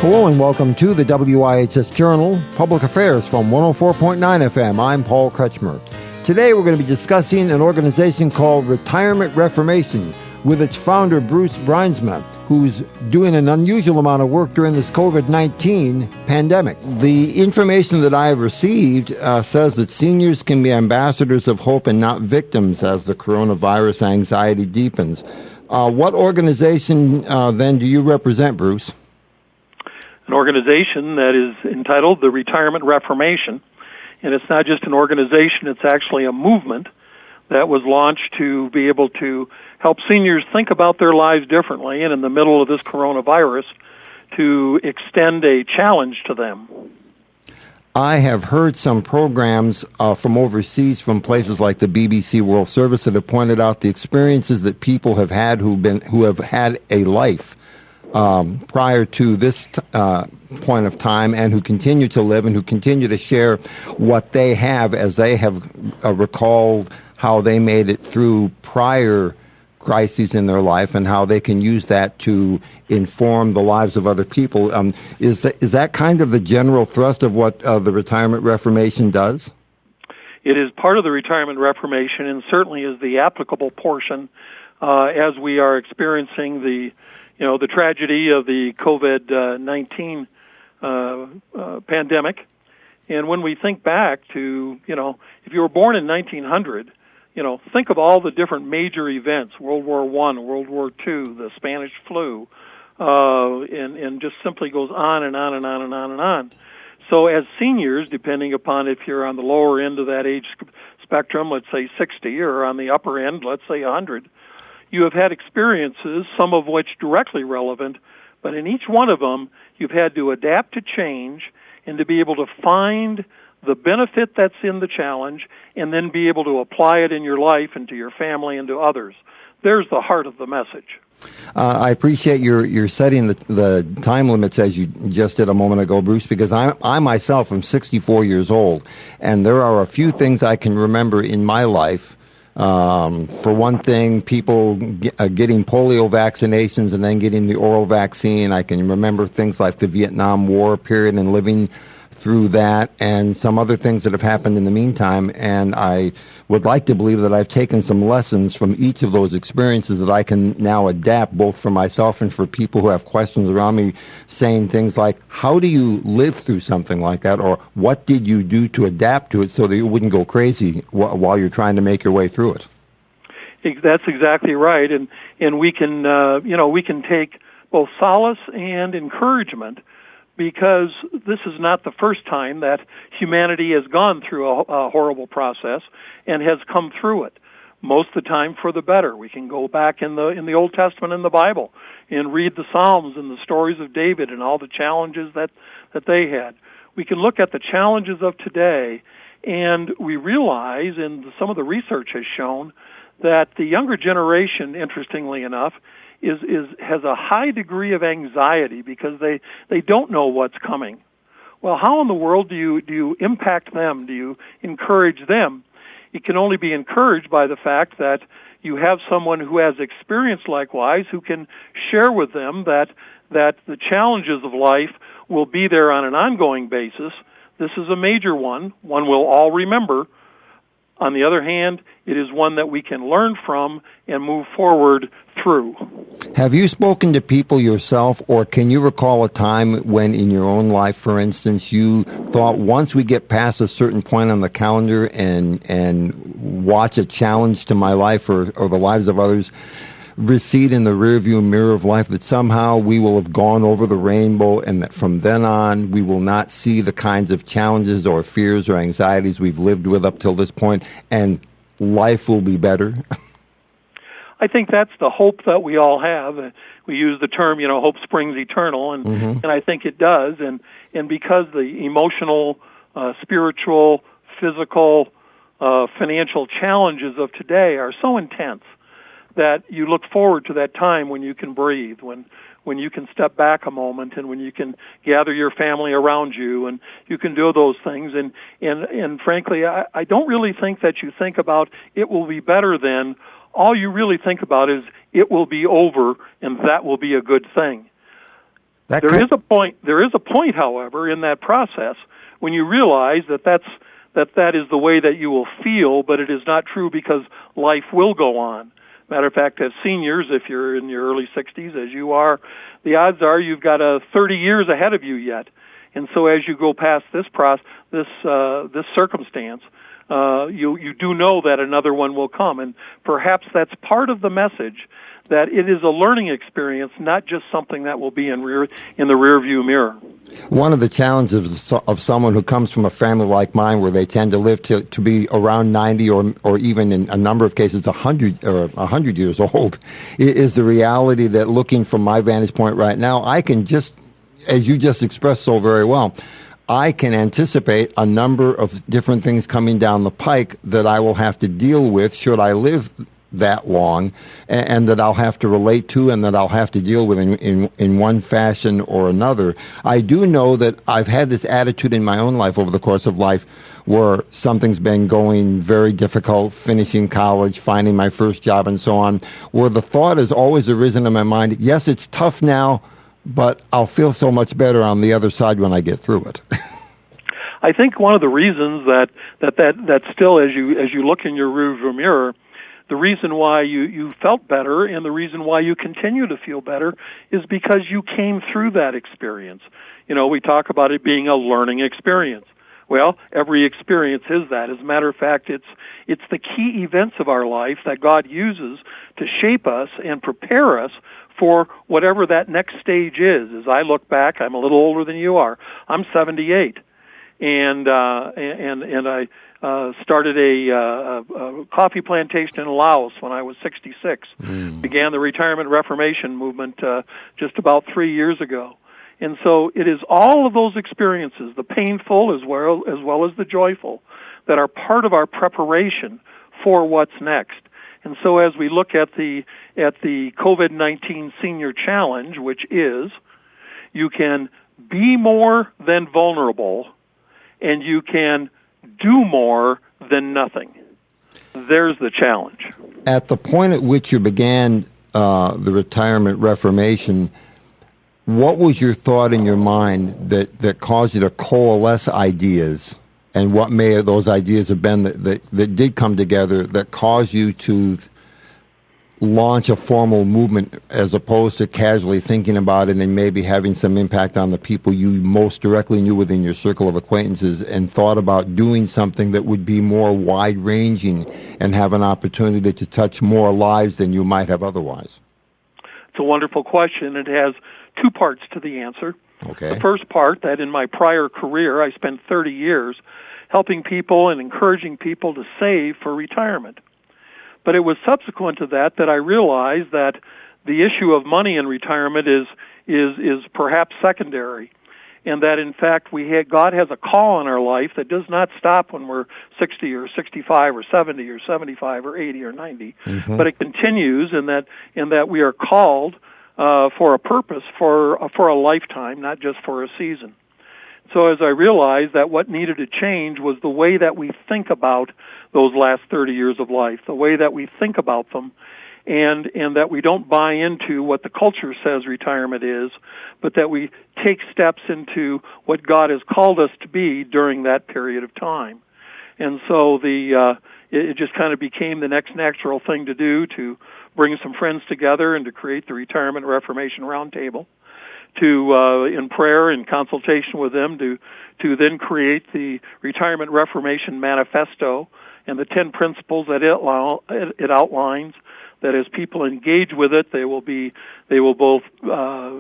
Hello and welcome to the WIHS Journal, Public Affairs from 104.9 FM. I'm Paul Kretschmer. Today we're going to be discussing an organization called Retirement Reformation with its founder, Bruce Bruisma, who's doing an unusual amount of work during this COVID-19 pandemic. The information that I have received says that seniors can be ambassadors of hope and not victims as the coronavirus anxiety deepens. What organization then do you represent, Bruce? An organization that is entitled the Retirement Reformation. And it's not just an organization, it's actually a movement that was launched to be able to help seniors think about their lives differently and in the middle of this coronavirus to extend a challenge to them. I have heard some programs from overseas, from places like the BBC World Service, that have pointed out the experiences that people have had who have had a life prior to this point of time, and who continue to live and who continue to share what they have as they have recalled how they made it through prior crises in their life and how they can use that to inform the lives of other people. Is that kind of the general thrust of what the Retirement Reformation does? It is part of the Retirement Reformation, and certainly is the applicable portion as we are experiencing the tragedy of the COVID-19 pandemic. And when we think back to, if you were born in 1900, think of all the different major events: World War I, World War II, the Spanish flu, and just simply goes on and on and on and on and on. So as seniors, depending upon if you're on the lower end of that age spectrum, let's say 60, or on the upper end, let's say 100, you have had experiences, some of which directly relevant, but in each one of them, you've had to adapt to change and to be able to find the benefit that's in the challenge and then be able to apply it in your life and to your family and to others. There's the heart of the message. I appreciate your setting the time limits as you just did a moment ago, Bruce, because I myself am 64 years old, and there are a few things I can remember in my life. For one thing, people getting polio vaccinations and then getting the oral vaccine. I can remember things like the Vietnam War period and living through that, and some other things that have happened in the meantime. And I would like to believe that I've taken some lessons from each of those experiences that I can now adapt, both for myself and for people who have questions around me, saying things like, how do you live through something like that? Or what did you do to adapt to it so that you wouldn't go crazy while you're trying to make your way through it? That's exactly right. And we can, we can take both solace and encouragement, because this is not the first time that humanity has gone through a horrible process and has come through it. Most of the time for the better. We can go back in the Old Testament and the Bible and read the Psalms and the stories of David and all the challenges that they had. We can look at the challenges of today, and we realize, and some of the research has shown, that the younger generation, interestingly enough, has a high degree of anxiety because they don't know what's coming. Well, how in the world do you impact them? Do you encourage them? It can only be encouraged by the fact that you have someone who has experience likewise, who can share with them that the challenges of life will be there on an ongoing basis. This is a major one we'll all remember. On the other hand, it is one that we can learn from and move forward through. Have you spoken to people yourself, or can you recall a time when in your own life, for instance, you thought, once we get past a certain point on the calendar and watch a challenge to my life or the lives of others recede in the rearview mirror of life, that somehow we will have gone over the rainbow, and that from then on we will not see the kinds of challenges or fears or anxieties we've lived with up till this point, and life will be better? I think that's the hope that we all have. We use the term, hope springs eternal, and I think it does. And because the emotional, spiritual, physical, financial challenges of today are so intense, that you look forward to that time when you can breathe, when you can step back a moment, and when you can gather your family around you, and you can do those things. And frankly, I don't really think that you think about it will be better then. All you really think about is it will be over, and that will be a good thing. There is a point, however, in that process when you realize that is the way that you will feel, but it is not true because life will go on. Matter of fact, as seniors, if you're in your early 60s, as you are, the odds are you've got 30 years ahead of you yet. And so as you go past this circumstance, you do know that another one will come. And perhaps that's part of the message, that it is a learning experience, not just something that will be in the rear view mirror. One of the challenges of someone who comes from a family like mine, where they tend to live to be around 90 or even in a number of cases 100 years old, is the reality that, looking from my vantage point right now, I can just, as you just expressed so very well, I can anticipate a number of different things coming down the pike that I will have to deal with should I live that long, and that I'll have to relate to, and that I'll have to deal with in one fashion or another. I do know that I've had this attitude in my own life over the course of life, where something's been going very difficult, finishing college, finding my first job, and so on, where the thought has always arisen in my mind, yes, it's tough now, but I'll feel so much better on the other side when I get through it. I think one of the reasons that still, as you look in your rearview mirror, the reason why you felt better and the reason why you continue to feel better is because you came through that experience. We talk about it being a learning experience. Well, every experience is that. As a matter of fact, it's the key events of our life that God uses to shape us and prepare us for whatever that next stage is. As I look back, I'm a little older than you are. I'm 78, and I started a coffee plantation in Laos when I was 66. Began the Retirement Reformation movement just about 3 years ago. And so it is all of those experiences, the painful as well as the joyful, that are part of our preparation for what's next. And so as we look at the COVID-19 Senior Challenge, which is, you can be more than vulnerable, and you can do more than nothing. There's the challenge. At the point at which you began the Retirement Reformation, what was your thought in your mind that caused you to coalesce ideas, and what may those ideas have been that did come together that caused you to launch a formal movement, as opposed to casually thinking about it and maybe having some impact on the people you most directly knew within your circle of acquaintances, and thought about doing something that would be more wide-ranging and have an opportunity to touch more lives than you might have otherwise? It's a wonderful question. It has two parts to the answer. Okay. The first part, that in my prior career, I spent 30 years helping people and encouraging people to save for retirement. But it was subsequent to that I realized that the issue of money in retirement is perhaps secondary, and that in fact God has a call on our life that does not stop when we're 60 or 65 or 70 or 75 or 80 or 90, but it continues in that we are called for a purpose, for a lifetime, not just for a season. So as I realized that what needed to change was the way that we think about those last 30 years of life, the way that we think about them, and that we don't buy into what the culture says retirement is, but that we take steps into what God has called us to be during that period of time. And so it just kind of became the next natural thing to do, to bring some friends together and to create the Retirement Reformation Roundtable, to in prayer and consultation with them to then create the Retirement Reformation Manifesto and the 10 principles that it outlines, that as people engage with it, they will both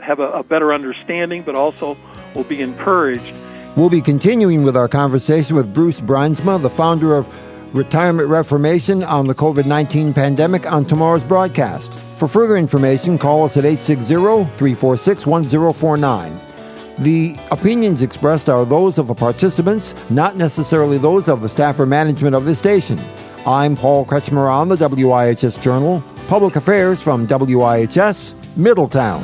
have a better understanding, but also will be encouraged. We'll be continuing with our conversation with Bruce Bruisma, the founder of Retirement Reformation, on the COVID-19 pandemic on tomorrow's broadcast. For further information, call us at 860-346-1049. The opinions expressed are those of the participants, not necessarily those of the staff or management of this station. I'm Paul Kretschmer on the WIHS Journal, Public Affairs from WIHS, Middletown.